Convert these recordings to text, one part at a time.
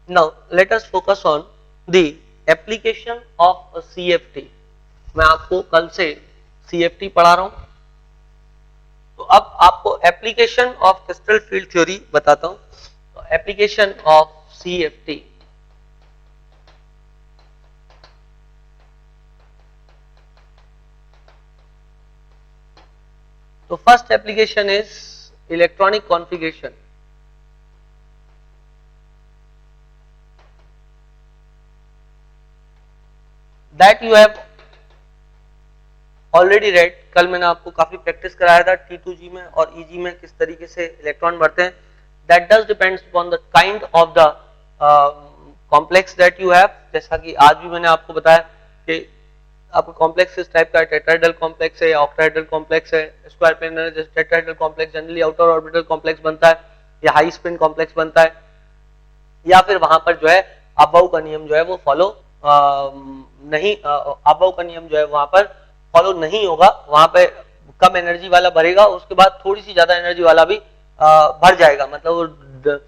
Now let us focus on the application of a CFT. मैं आपको कल से CFT पढ़ा रहा हूं, तो अब आपको application of crystal field theory बताता हूं. तो एप्लीकेशन ऑफ CFT. तो first application is electronic configuration. That you have already red. कल मैंने आपको काफी प्रैक्टिस कराया था T2G में और EG में किस तरीके से इलेक्ट्रॉन बढ़ते हैं. That does depends upon the kind of the complex that you have. जैसा कि आज भी मैंने आपको बताया कि आपका कॉम्प्लेक्स इस टाइप का टेट्राहेड्रल कॉम्प्लेक्स है या ऑक्टाहेड्रल कॉम्प्लेक्स है. Square planar tetrahedral complex generally outer orbital complex बनता है या हाई स्पिन कॉम्प्लेक्स बनता है, या फिर वहां पर जो है अबाउ का नियम जो है वो फॉलो नहीं, अबाउ का नियम जो है वहां पर फॉलो नहीं होगा. वहां पे कम एनर्जी वाला भरेगा, उसके बाद थोड़ी सी ज्यादा एनर्जी वाला भी भर जाएगा. मतलब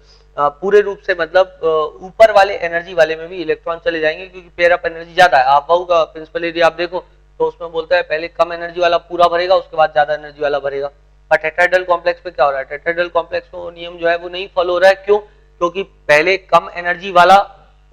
पूरे रूप से मतलब ऊपर वाले एनर्जी वाले में भी इलेक्ट्रॉन चले जाएंगे क्योंकि पेयर अप एनर्जी ज्यादा है. अबाउ का प्रिंसिपल यदि आप देखो तो उसमें बोलता है पहले कम एनर्जी वाला पूरा भरेगा, उसके बाद ज्यादा एनर्जी वाला भरेगा. पर टेट्राहेड्रल कॉम्प्लेक्स पे क्या हो रहा है? टेट्राहेड्रल कॉम्प्लेक्स में वो नियम जो है वो नहीं फॉलो हो रहा है. क्यों? क्योंकि पहले कम एनर्जी वाला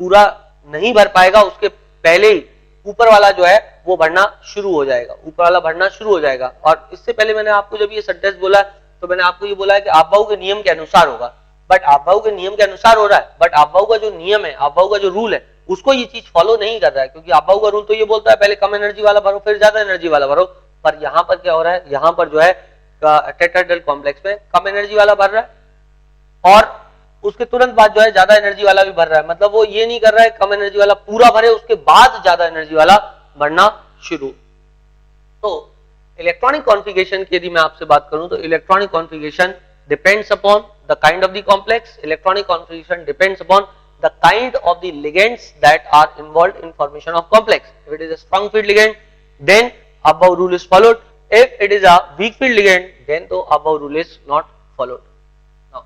पूरा नहीं भर पाएगा, उसके पहले ही ऊपर वाला जो है वो भरना शुरू हो जाएगा. ऊपर वाला भरना शुरू हो जाएगा. और इससे पहले मैंने आपको जब ये सेंटेंस बोला तो मैंने आपको ये बोला है कि अबाउ के नियम के अनुसार होगा. बट अबाउ के नियम के अनुसार हो रहा है, बट अबाउ का जो नियम है, अबाउ का जो रूल है, उसको ये चीज फॉलो नहीं कर रहा है. क्योंकि अबाउ का रूल तो ये बोलता है पहले कम एनर्जी वाला भरो फिर ज्यादा एनर्जी वाला भरो. पर यहाँ पर क्या हो रहा है? यहाँ पर जो है टेट्राहेड्रल कॉम्प्लेक्स में कम एनर्जी वाला भर रहा है और उसके तुरंत बाद जो है ज्यादा एनर्जी वाला भी भर रहा है. मतलब वो ये नहीं कर रहा है कम एनर्जी वाला पूरा भरे उसके बाद ज्यादा एनर्जी वाला भरना शुरू. तो इलेक्ट्रॉनिक कॉन्फ़िगरेशन की यदि मैं आपसे बात करूं तो electronic configuration depends upon the kind of the complex. Electronic configuration depends upon the kind of the ligands that are involved in formation of complex. If it is a strong field ligand, then above rule is followed. If it is a weak field ligand, then the above rule is not followed. Now,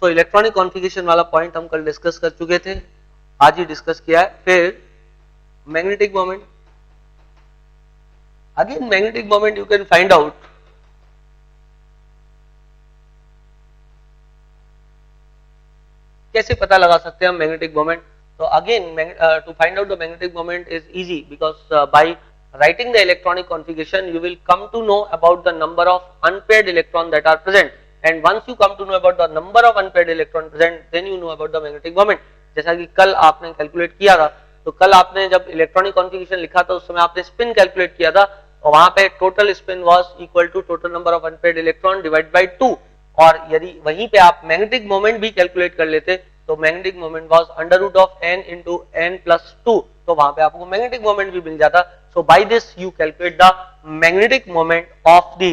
so electronic configuration वाला point हम कल discuss कर चुके थे, आज ही discuss किया है. फिर magnetic moment. Again, magnetic moment you can find out कैसे पता लगा सकते हैं हम मैग्नेटिक मोमेंट. तो again to find out the magnetic moment is easy because by writing the electronic configuration you will come to know about the number of unpaired electron that are present. And once you come to know about the number of unpaired electron present then you know about the magnetic moment. जैसा कि कल आपने calculate किया था, तो कल आपने जब इलेक्ट्रॉनिक कॉन्फ़िगरेशन लिखा था उस समय आपने स्पिन कैलकुलेट किया था और वहां पे total spin was equal to total number of unpaired electron divide by 2. और यदि वहीं पे आप मैग्नेटिक मोमेंट भी कैलकुलेट कर लेते तो magnetic moment was under root of n into n plus 2. तो वहां पे आपको मैग्नेटिक मोमेंट भी मिल जाता. So by this you calculate the magnetic moment of the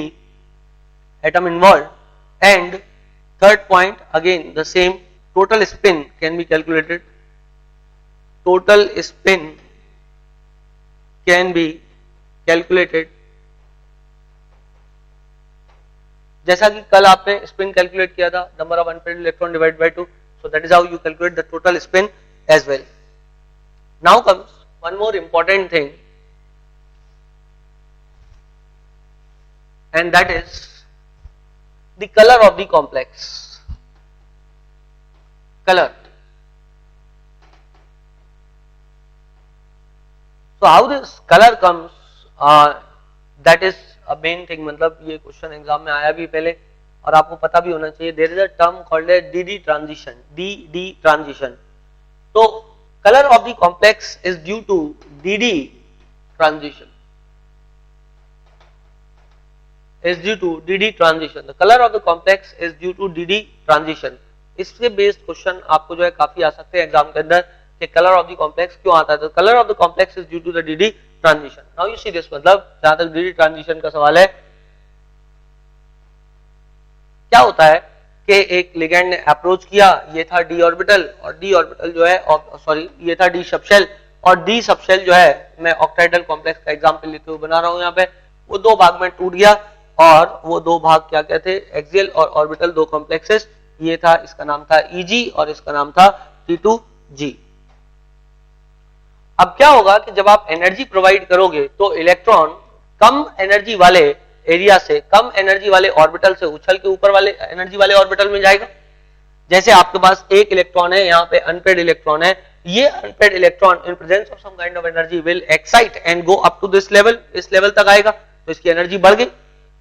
atom involved. And third point again the same, total spin can be calculated. Total spin can be calculated. जैसा कि कल आपने स्पिन कैलकुलेट किया था number of unpaired electron divide by 2. So that is how you calculate the total spin as well. Now comes one more important thing, and that is the color of the complex. Color. So how this color comes, that is a main thing. मतलब ये question exam में आया भी पहले और आपको पता भी होना चाहिए. There is a term called है डी ट्रांजिशन. D transition. तो colour of the complex is due to d transition. is due to d transition. The colour of the complex is due to d transition. इससे based question आपको जो है काफी आ सकते हैं exam के अंदर कि कलर ऑफ द कॉम्प्लेक्स क्यों आता है. तो colour of the complex is due to the d transition. Now you see this, मतलब जहां तक डी ट्रांजिशन का सवाल है, क्या होता है कि एक लिगेंड ने अप्रोच किया, ये था डी ऑर्बिटल और डी ऑर्बिटल जो है सॉरी ये था डी सबशेल और डी सबशेल जो है मैं ऑक्टाहेड्रल कॉम्प्लेक्स का एग्जांपल लेते हुए बना रहा हूं. यहाँ पे वो दो भाग में टूट गया और वो दो भाग क्या क्या थे? एक्सियल और ऑर्बिटल दो कॉम्प्लेक्सेस ये था, इसका नाम था Eg और इसका नाम था T2G। अब क्या होगा कि जब आप एनर्जी प्रोवाइड करोगे तो इलेक्ट्रॉन कम एनर्जी वाले एरिया से, कम एनर्जी वाले ऑर्बिटल से उछल के ऊपर वाले एनर्जी वाले ऑर्बिटल में जाएगा। जैसे आपके पास एक इलेक्ट्रॉन है, यहाँ पे अनपेड इलेक्ट्रॉन है, ये unpaired electron in presence of some kind of energy will excite and go up to this level, इस लेवल तक आएगा, तो इसकी एनर्जी बढ़ गई।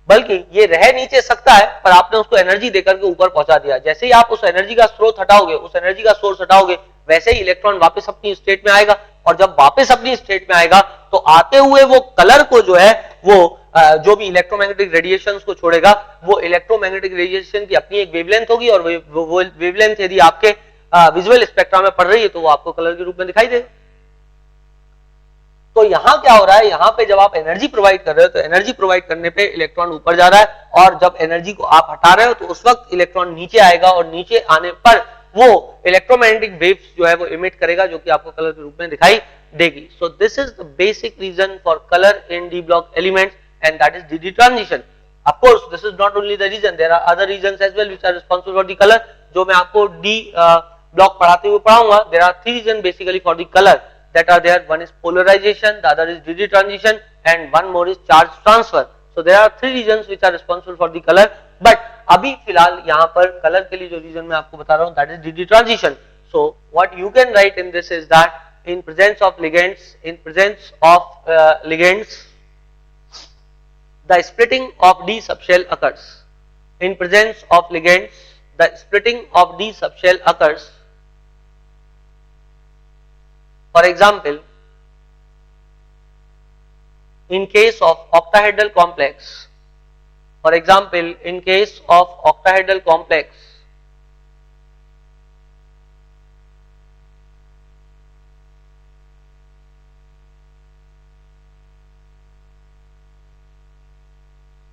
बल्कि ये रह नीचे सकता है पर आपने उसको एनर्जी देकर के ऊपर पहुंचा दिया। जैसे ही आप उस एनर्जी का स्रोत हटाओगे, उस एनर्जी का सोर्स हटाओगे, वैसे ही इलेक्ट्रॉन वापस अपनी स्टेट में आएगा। और जब वापस अपनी स्टेट में आएगा तो आते हुए वो कलर को जो है वो जो भी इलेक्ट्रोमैग्नेटिक रेडिएशंस को छोड़ेगा, वो इलेक्ट्रोमैग्नेटिक रेडिएशन की अपनी एक वेवलेंथ होगी और वो वेवलेंथ यदि आपके विजुअल स्पेक्ट्रम में पड़ रही है तो वो आपको कलर के रूप में दिखाई देगा। तो यहां क्या हो रहा है, यहां पे जब आप एनर्जी प्रोवाइड कर रहे हो तो एनर्जी प्रोवाइड करने पे इलेक्ट्रॉन ऊपर जा रहा है और जब एनर्जी को आप हटा रहे हो तो उस वक्त इलेक्ट्रॉन नीचे आएगा और नीचे आने पर वो इलेक्ट्रोमैग्नेटिक वेव्स जो है वो इमिट करेगा जो कि आपको कलर के रूप में दिखाई देगी। So this is the basic reason for colour in d block elements and that is DD transition. Of course, this is not only the reason, there are other reasons as well which are responsible for the color. जो मैं आपको D block पढ़ाते हुए पढ़ाऊंगा, there are three reasons basically for the color that are there. One is polarization, the other is DD transition, and one more is charge transfer. So there are three reasons which are responsible for the color. But अभी फिलहाल यहाँ पर color के लिए जो reason मैं आपको बता रहा हूँ, that is DD transition. So what you can write in this is that in presence of ligands, the splitting of D subshell occurs. In presence of ligands, the splitting of D subshell occurs. For example, in case of octahedral complex, for example, in case of octahedral complex,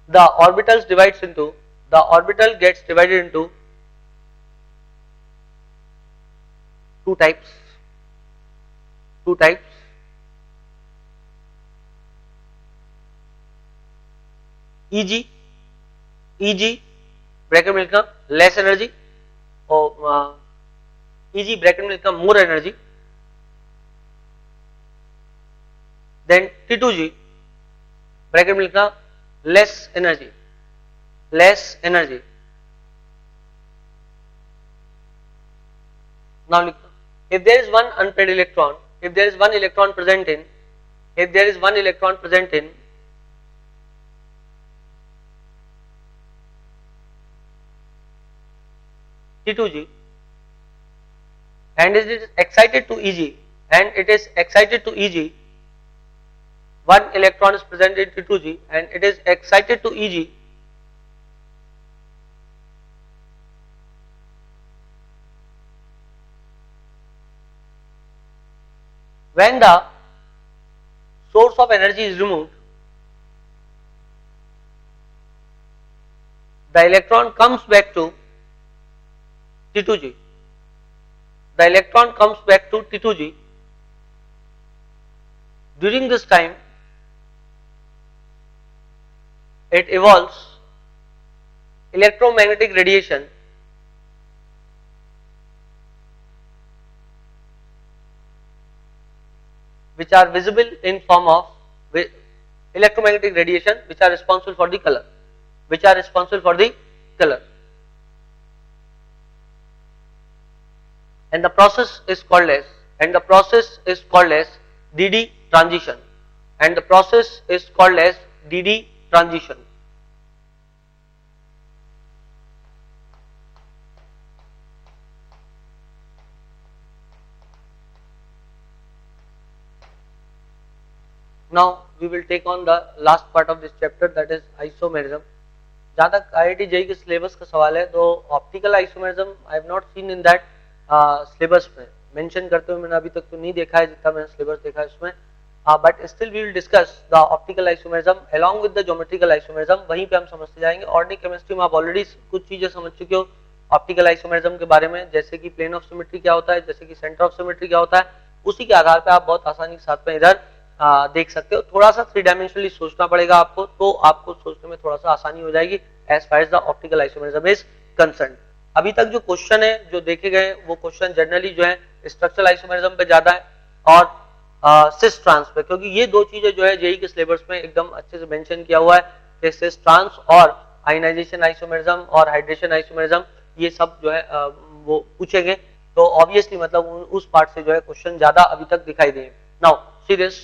the orbital gets divided into two types. EG bracket में लिखना less energy और EG bracket में लिखना more energy, then T2G bracket में लिखना less energy. Now if there is one unpaired electron, if there is one electron present in T2G and it is excited to EG, one electron is present in T2G and it is excited to EG, when the source of energy is removed, the electron comes back to T2G. During this time, it evolves electromagnetic radiation which are visible in form of electromagnetic radiation which are responsible for the color, and the process is called as DD transition, Now we will take on the last part of this chapter, that is isomerism. जहाँ तक IIT JEE के syllabus का सवाल है तो optical isomerism I have not seen in that syllabus में mention करते हुए मैंने अभी तक तो नहीं देखा है जितना मैंने सिलेबस देखा है उसमें, but still we will discuss the optical isomerism along with the geometrical isomerism, वहीं पे हम समझते जाएंगे। ऑर्गेनिक केमिस्ट्री में आप ऑलरेडी कुछ चीजें समझ चुके हो ऑप्टिकल आइसोमेरिज्म के बारे में, जैसे कि प्लेन ऑफ सिमेट्री क्या होता है, जैसे कि सेंटर ऑफ सिमेट्री क्या होता है, उसी के आधार पर आप बहुत आसानी के साथ में इधर देख सकते हो। थोड़ा सा थ्री डायमेंशनली सोचना पड़ेगा आपको, तो आपको सोचने में थोड़ा सा आसानी हो जाएगी as far as the optical isomerism is concern. अभी तक जो क्वेश्चन है जो देखे गए वो क्वेश्चन जनरली जो है स्ट्रक्चरल आइसोमेरिज्म पे ज्यादा है और सिस ट्रांस पे, क्योंकि ये दो चीजें जो है जेई के सिलेबस में एकदम अच्छे से मेंशन किया हुआ है कि सिस ट्रांस और आयनाइजेशन आइसोमेरिज्म और हाइड्रेशन आइसोमेरिज्म ये सब जो है वो पूछेंगे, तो ऑब्वियसली मतलब उस पार्ट से जो है क्वेश्चन ज्यादा अभी तक दिखाई दे। Now see this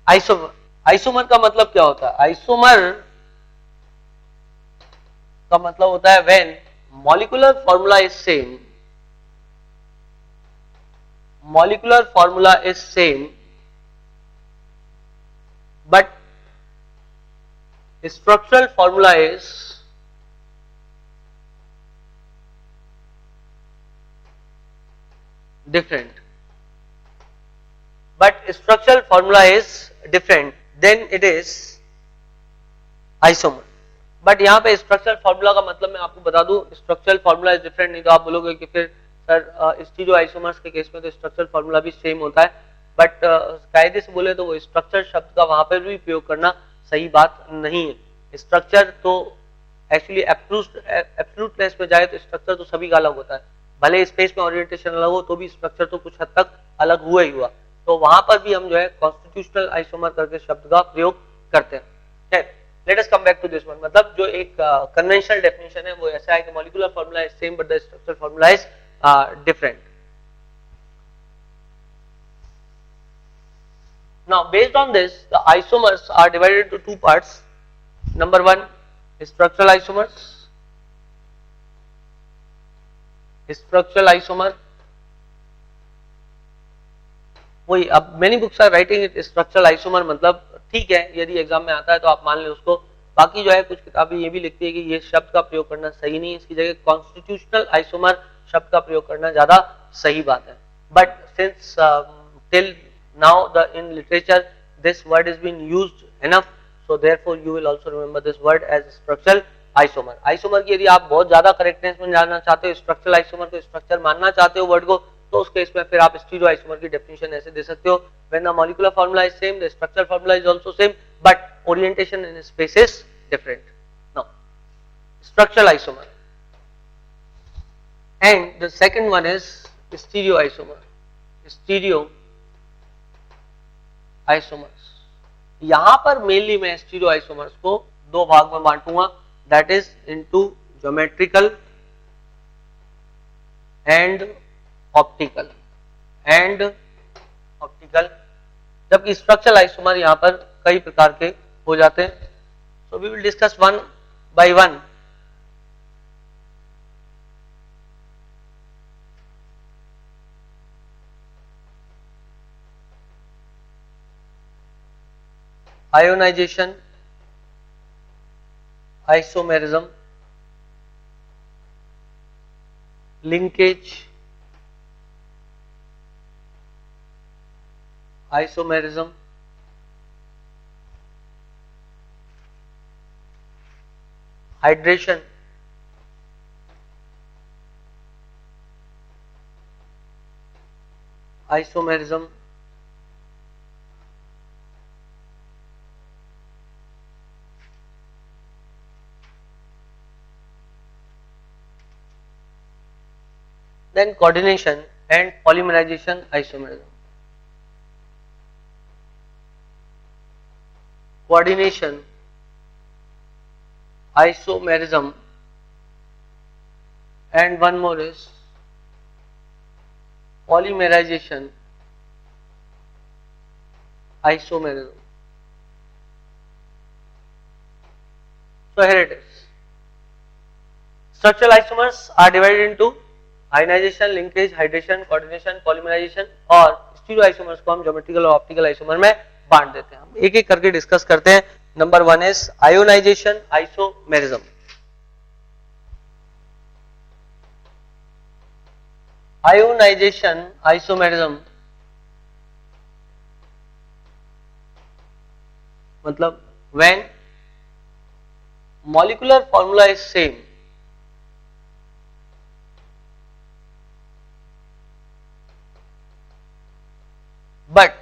isomer. Isomer का मतलब क्या होता है? आइसोमर का मतलब होता है when molecular formula is same, molecular formula is same but structural formula is different, but structural formula is different, then it is isomer। But यहाँ पे स्ट्रक्चरल फार्मूला का मतलब मैं आपको बता दूं, स्ट्रक्चरल फार्मूला इज डिफरेंट, नहीं तो आप बोलोगे कि फिर सर स्टीरियो आइसोमर्स के केस में तो स्ट्रक्चरल फार्मूला भी सेम होता है, बट कायदे से बोले तो वो स्ट्रक्चर शब्द का वहां पर भी प्रयोग करना सही बात नहीं है। स्ट्रक्चर तो एक्चुअली एब्सोल्यूटनेस में जाए तो स्ट्रक्चर तो सभी का अलग होता है, भले स्पेस में ओरिएंटेशन अलग हो तो भी स्ट्रक्चर तो कुछ हद तक अलग हुआ ही हुआ, तो वहां पर भी हम जो है कॉन्स्टिट्यूशनल आइसोमर करके शब्द का प्रयोग करते हैं। Let us come back to this one, मतलब जो एक कन्वेंशनल डेफिनेशन है वो ऐसा है कि molecular formula is same but the structural formula is different. Now based on this the isomers are divided into two parts. Number one structural isomers, structural isomer वही, अब many books are writing it structural isomer, मतलब ठीक है यदि exam में आता है तो आप मान लें उसको, बाकी जो है कुछ किताबें ये भी लिखती है कि ये शब्द का प्रयोग करना सही नहीं है, इसकी जगह कॉन्स्टिट्यूशनल आइसोमर शब्द का प्रयोग करना ज्यादा सही बात है। But since till now the in literature this word is been used enough, so therefore you will also remember this word as structural isomer. Isomer की यदि आप बहुत ज्यादा करेक्टनेस में जानना चाहते हो, स्ट्रक्चरल आइसोमर को स्ट्रक्चर मानना चाहते हो वर्ड को, तो उस केस में फिर आप स्टीरियो आइसोमर की डेफिनेशन ऐसे दे सकते हो, when the molecular formula is same the structural formula is also same but orientation in space is different. Now structural isomer and the second one is stereo isomer. Stereo isomers, यहां पर mainly मैं stereo isomers को दो भाग में बांटूंगा, that is into geometrical and optical जबकि structural isomer यहां पर कई प्रकार के हो जाते हैं। So we will discuss one by one. Ionization, isomerism, linkage, isomerism, hydration, isomerism, then coordination and polymerization isomerism. Coordination, isomerism, and one more is polymerization isomerism. So here it is. Structural isomers are divided into ionization, linkage, hydration, coordination, polymerization, और stereo isomers को हम geometrical और optical isomer में बांट देते हैं। हम एक एक करके डिस्कस करते हैं। Number one is ionisation isomerism. Ionisation isomerism मतलब when molecular formula is same but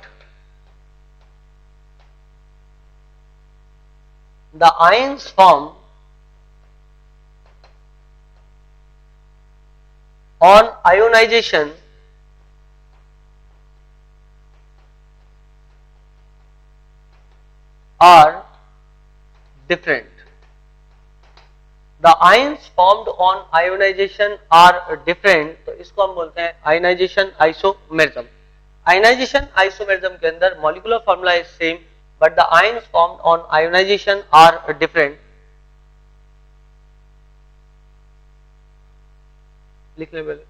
the ions formed on ionization are different. The ions formed on ionization are different. तो इसको हम बोलते हैं ionization isomerism. Ionization isomerism के अंदर molecular formula is same, but the ions formed on ionization are different. लिख ले पहले.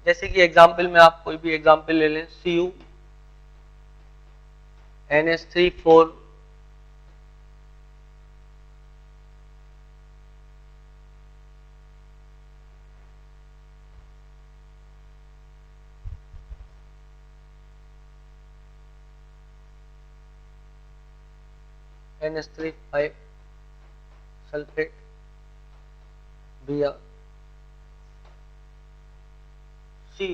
जैसे कि एग्जाम्पल में आप कोई भी एग्जाम्पल ले लें, Cu NH3 4 NH3 5 sulfate Br Cu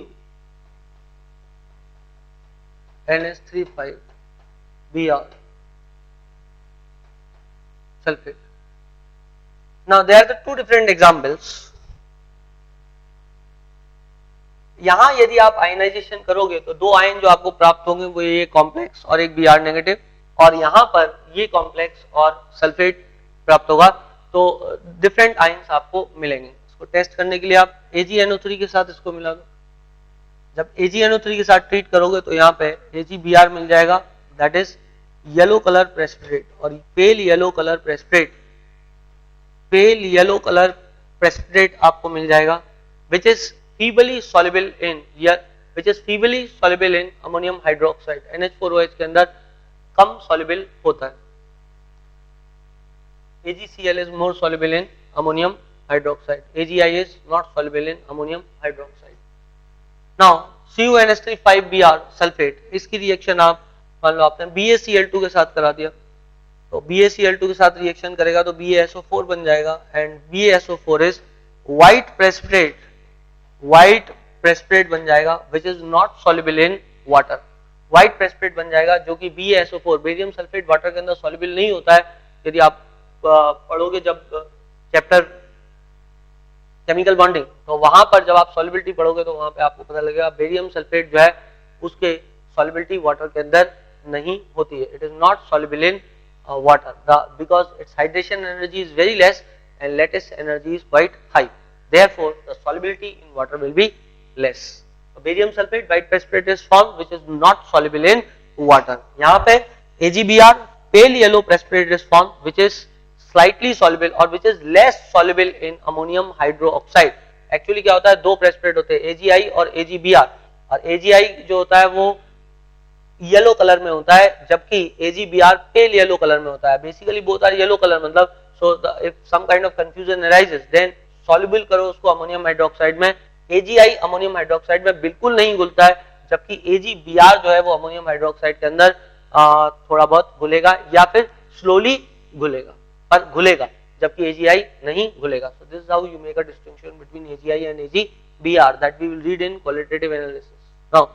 NH3 5 Br sulfate. Now there are the two different examples. यहां यदि आप आयनाइजेशन करोगे तो दो आयन जो आपको प्राप्त होंगे वो ये कॉम्प्लेक्स और एक Br नेगेटिव, और यहां पर ये कॉम्प्लेक्स और सल्फेट प्राप्त होगा, तो डिफरेंट आयन्स आपको मिलेंगे. इसको टेस्ट करने के लिए आप AgNO3 के साथ इसको मिला दो. जब AgNO3 के साथ ट्रीट करोगे तो यहाँ पे AgBr मिल जाएगा, that is yellow colour precipitate, और पेल येलो कलर प्रेसिपिटेट आपको मिल जाएगा, which is feebly soluble in ammonium hydroxide. NH4OH के अंदर कम soluble होता है. AgCl is more soluble in ammonium hydroxide. AgI is not soluble in ammonium hydroxide. Now CuNH3 5Br sulfate, इसकी reaction आप मान लो आपने BaCl2 के साथ करा दिया, तो BaCl2 के साथ रिएक्शन करेगा तो BaSO4 बन जाएगा, and BaSO4 is white precipitate बन जाएगा, which is not soluble in water. white precipitate बन जाएगा जो कि BaSO4 बेरियम सल्फेट वाटर के अंदर soluble नहीं होता है. यदि आप पढ़ोगे जब चैप्टर केमिकल बॉन्डिंग, तो वहां पर जब आप सॉल्युबिलिटी पढ़ोगे तो वहां पे आपको पता लगेगा बेरियम सल्फेट जो है उसके सॉल्युबिलिटी वाटर के अंदर नहीं होती है. It is not soluble in water because it's hydration energy is very less and latest energy is quite high. Therefore, the solubility in water will be less. Barium sulfate white precipitate is formed which is not soluble in water. यहाँ पे AgBr pale yellow precipitate is formed which is slightly soluble or which is less soluble in ammonium hydroxide. Actually क्या होता है, दो precipitate होते हैं AgI और AgBr, और AgI जो होता है वो येलो कलर में होता है जबकि AgBr pale yellow कलर में होता है. Basically both are yellow color, मतलब so if some kind of confusion arises then soluble करो उसको अमोनियम हाइड्रोक्साइड में. AgI अमोनियम हाइड्रोक्साइड में बिल्कुल नहीं घुलता है, जबकि AgBr जो है वो अमोनियम हाइड्रोक्साइड के अंदर थोड़ा बहुत घुलेगा या फिर स्लोली घुलेगा, पर घुलेगा, जबकि AgI नहीं घुलेगा. So this is how you make a distinction between AgI and AgBr that we will read in qualitative analysis. Now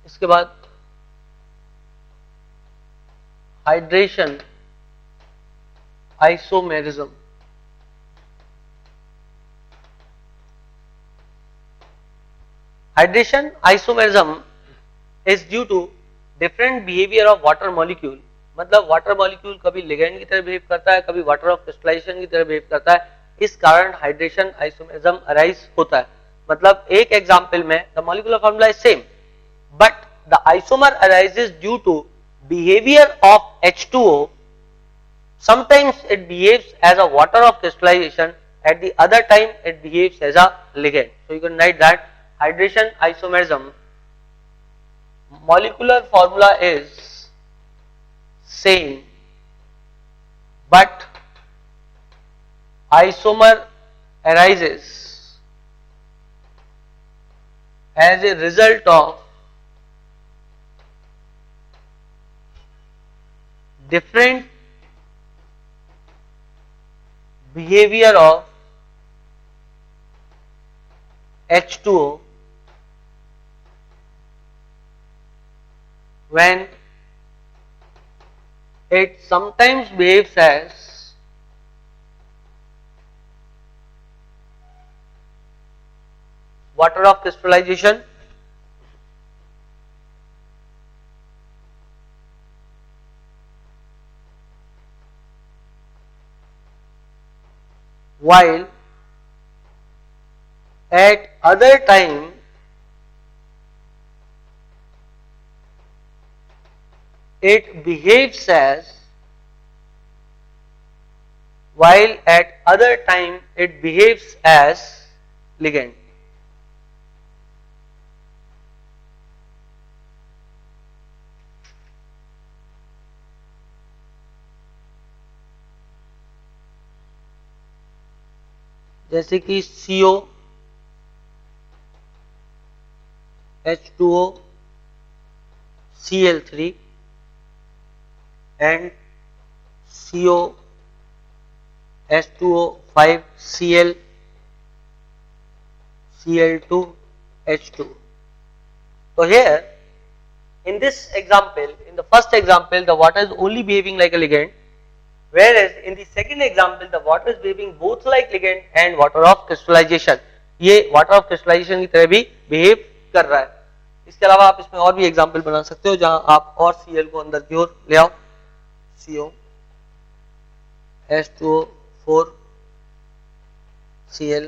इसके बाद hydration isomerism. Hydration isomerism is due to different behaviour of water molecule. मतलब water molecule कभी ligand की तरह behave करता है, कभी water of crystallization की तरह बिहेव करता है. इस कारण हाइड्रेशन आइसोमेरिज्म अराइज होता है. मतलब एक एग्जांपल में the molecular formula is same, but the isomer arises due to behavior of H2O. Sometimes it behaves as a water of crystallization, at the other time it behaves as a ligand. So you can write that hydration isomerism molecular formula is same, but isomer arises as a result of different behavior of H2O when it sometimes behaves as water of crystallization while at other time it behaves as ligand. जैसे कि CO H2O Cl3 and CO H2O 5 Cl Cl2 H2. So here in this example, in the first example, the water is only behaving like a ligand, whereas in the second example the water is behaving both like ligand and water of crystallization. ये water of crystallization की तरह भी behave कर रहा है. इसके अलावा आप इसमें और भी एग्जाम्पल बना सकते हो जहां आप और Cl को अंदर की ओर ले आओ. CO H2O 4 Cl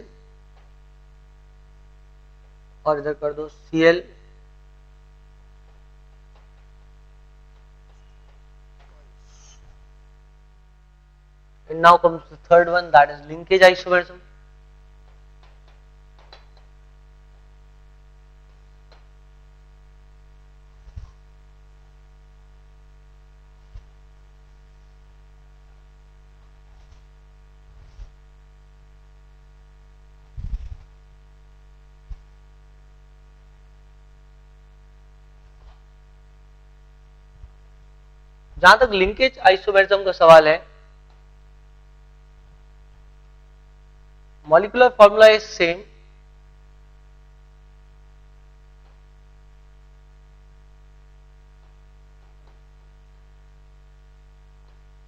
और इधर कर दो Cl and now comes the third one, that is linkage isomerism. जहां तक लिंकेज आइसोमेरिज्म का सवाल है, molecular formula is same,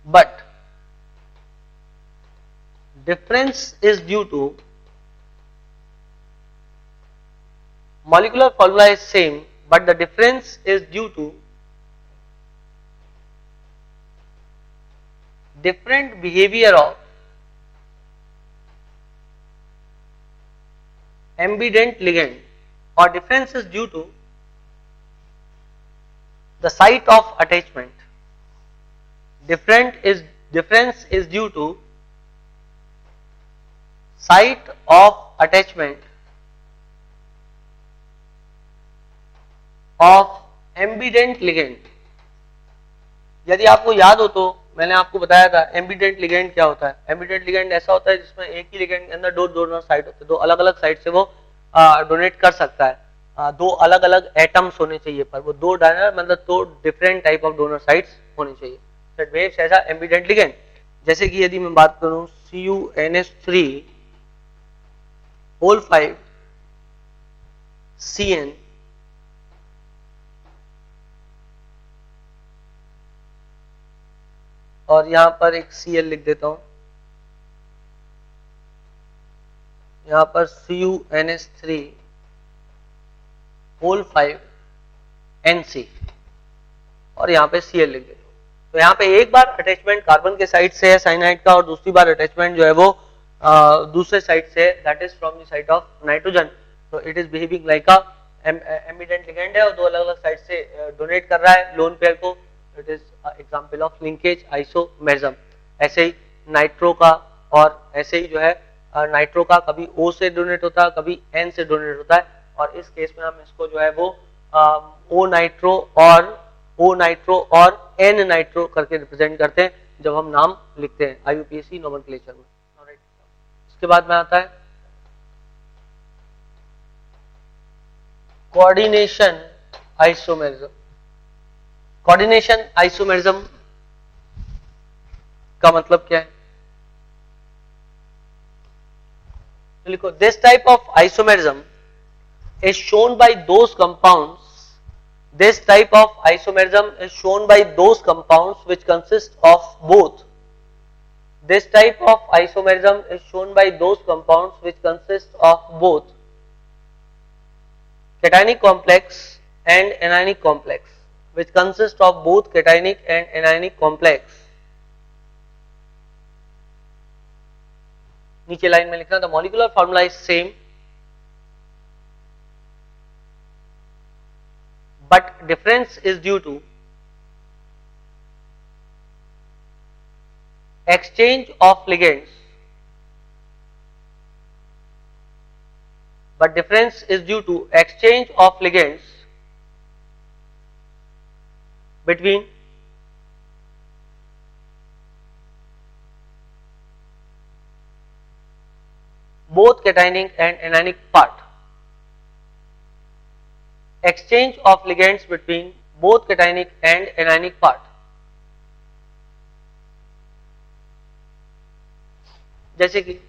but difference is due to molecular formula is same, but the difference is due to different behavior of ambident ligand, or difference is due to the site of attachment. Difference is due to site of attachment of ambident ligand. यदि आपको याद हो तो मैंने आपको बताया था ambient ligand क्या होता है. एम्बिडेंट लिगेंड ऐसा होता है जिसमें एक ही लिगेंड के अंदर दो डोनर साइट होते हैं, दो अलग अलग साइट से वो डोनेट कर सकता है. दो अलग अलग एटम्स होने चाहिए, पर वो दो डोनर मतलब दो different type of donor sites होनी चाहिए. दैट वेव्स ऐसा एम्बिडेंट लिगेंड. जैसे कि यदि मैं बात करूं CuNH3 होल 5 CN और यहां पर एक Cl लिख देता हूं, यहां पर CuNH3 होल 5 NC और यहां पे Cl लिख देता हूं. तो यहां पे एक बार अटैचमेंट कार्बन के साइड से है साइनाइड का, और दूसरी बार अटैचमेंट जो है वो दूसरे साइड से है, that is from the side of nitrogen. तो it is behaving like a ambident ligand है और दो अलग अलग साइड से डोनेट कर रहा है लोन पेयर को. It is example of linkage isomerism. ऐसे ही नाइट्रो का, और ऐसे ही जो है नाइट्रो का कभी O से डोनेट होता है, कभी N से डोनेट होता है, और इस केस में हम इसको जो है वो O नाइट्रो और N नाइट्रो करके रिप्रेजेंट करते हैं जब हम नाम लिखते हैं IUPAC नोमेनक्लेचर में. इसके बाद में आता है कोऑर्डिनेशन आइसोमेरिज्म. कोऑर्डिनेशन आइसोमेरिज्म का मतलब क्या है? तो लिखो this type of isomerism is shown by those compounds. This type of isomerism is shown by those compounds which consist of both. This type of isomerism is shown by those compounds which consist of both cationic complex and anionic complex, which consist of both cationic and anionic complex. नीचे line में लिखना, the molecular formula is same but difference is due to exchange of ligands, but difference is due to exchange of ligands between both cationic and anionic part. Exchange of ligands between both cationic and anionic part. जैसे कि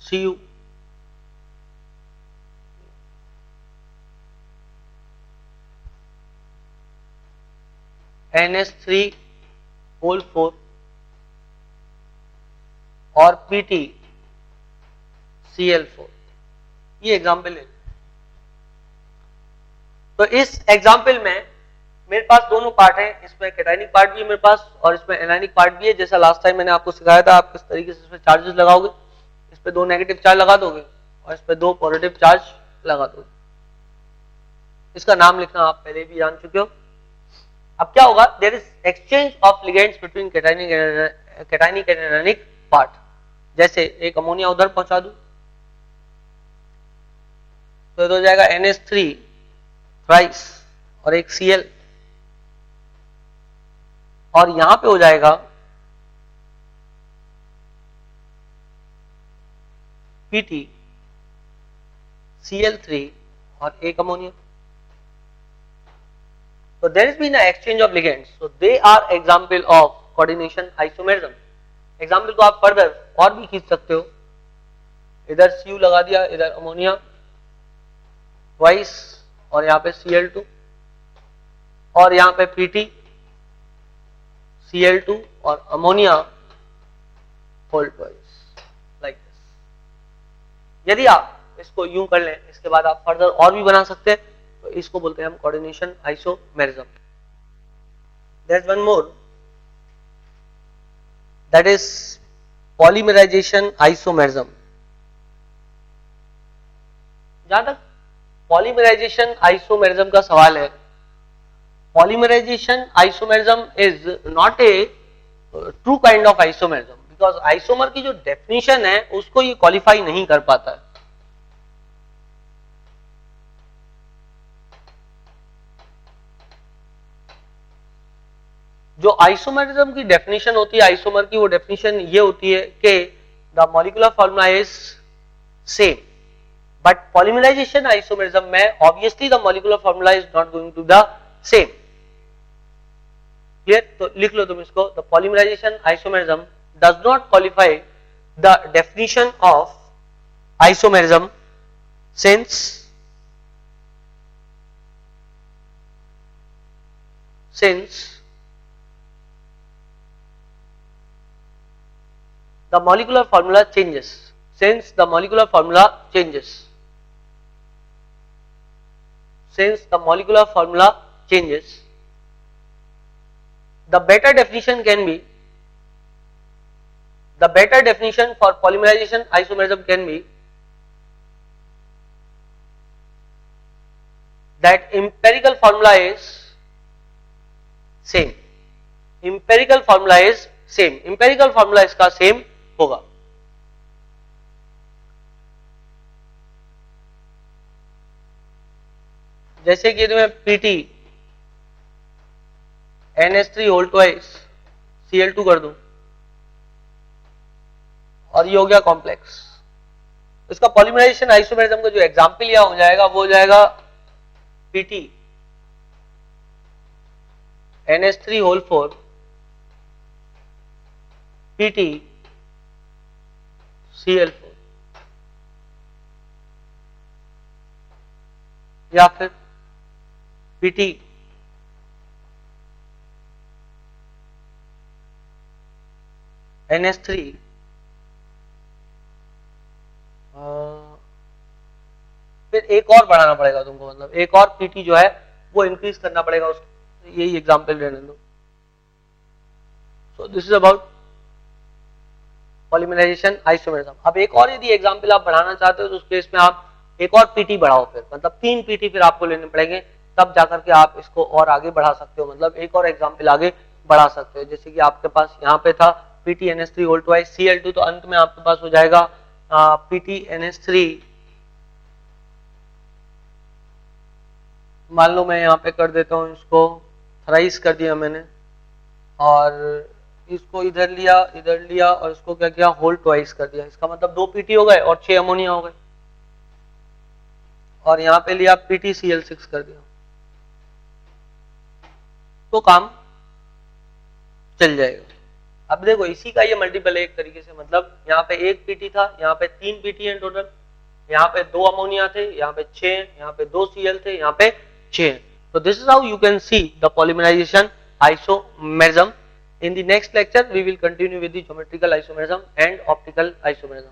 Cu NH3 और PtCl4, ये example है। तो इस example में मेरे पास दोनों पार्ट हैं, इसमें कैटायनिक पार्ट भी है मेरे पास और इसमें एनायनिक पार्ट भी है। जैसा लास्ट टाइम मैंने आपको सिखाया था, आप किस तरीके से इसमें चार्जेस लगाओगे, इस पे 2 नेगेटिव चार्ज लगा दोगे और इस पे 2 पॉजिटिव चार्ज लगा दोगे। इसका नाम लिखना आप पहले भी जान चुके हो। अब क्या होगा, there is exchange of ligands between cationic and anionic part. जैसे एक अमोनिया उधर पहुंचा दूं तो हो जाएगा NH3 थ्राइस और एक Cl, और यहां पे हो जाएगा Pt Cl3 और एक ammonia. So there has been an exchange of ligands. So they are example of coordination isomerism. Example को आप फर्दर और भी खींच सकते हो, इधर Cu लगा दिया, इधर अमोनिया ट्वाइस और यहाँ पे Cl2 और यहाँ पे Pt Cl2 और ammonia whole twice like this. यदि आप इसको यूं कर लें, इसके बाद आप फर्दर और भी बना सकते हैं, तो इसको बोलते हैं हम coordination isomerism. There is one more, that is polymerization isomerism। जहां तक polymerization isomerism का सवाल है, polymerization isomerism is not a true kind of isomerism because isomer की जो definition है उसको ये qualify नहीं कर पाता है। जो आइसोमेरिज्म की डेफिनेशन होती है, आइसोमर की वो डेफिनेशन ये होती है कि the molecular formula is same, but polymerisation isomerism में obviously the molecular formula is not going to the same. Clear? तो लिख लो तुम इसको, the polymerisation isomerism does not qualify the definition of isomerism since the molecular formula changes. Since the molecular formula changes. Since the molecular formula changes, the better definition can be, the better definition for polymerization isomerism can be that empirical formula is same. Empirical formula is same. Empirical formula इसका same होगा। जैसे कि मैं Pt NH3 whole twice Cl2 कर दूं और ये हो गया कॉम्प्लेक्स। इसका पॉलीमराइजेशन आइसोमेरिज्म का जो एग्जांपल लिया हो जाएगा वो हो जाएगा Pt NH3 whole 4 PT Cl4 या फिर PT NH3 फिर एक और बढ़ाना पड़ेगा तुमको, मतलब एक और PT जो है वो इंक्रीज करना पड़ेगा उसको। यही एग्जांपल लेने दो। So this is about polymerization isomerism. अब एक और यदि एग्जांपल आप बढ़ाना चाहते हो तो उस केस में आप एक और PT बढ़ाओ, फिर मतलब 3 PT फिर आपको लेने पड़ेंगे, तब जाकर के आप इसको और आगे बढ़ा सकते हो, मतलब एक और एग्जांपल आगे बढ़ा सकते हो। जैसे कि आपके पास यहाँ पे था PT NH3 whole twice Cl2, तो अंत में आपके पास हो जाएगा PT NH3, मान लो मैं यहाँ पे कर देता हूँ इसको थ्राइस कर दिया मैंने, और इसको इधर लिया और इसको क्या किया, होल ट्वाइस कर दिया। इसका मतलब 2 PT हो गए और 6 अमोनिया हो गए। और यहाँ पे लिया PT Cl6 कर दिया, तो काम चल जाएगा। अब देखो इसी का ये मल्टीपल एक तरीके से, मतलब यहाँ पे 1 PT था, यहाँ पे 3 PT है टोटल, यहाँ पे 2 अमोनिया थे, यहाँ पे 6, यहाँ पे 2 Cl थे, यहाँ पे 6। So this is how you can see the polymerization isomerism. In the next lecture we will continue with the geometrical isomerism and optical isomerism.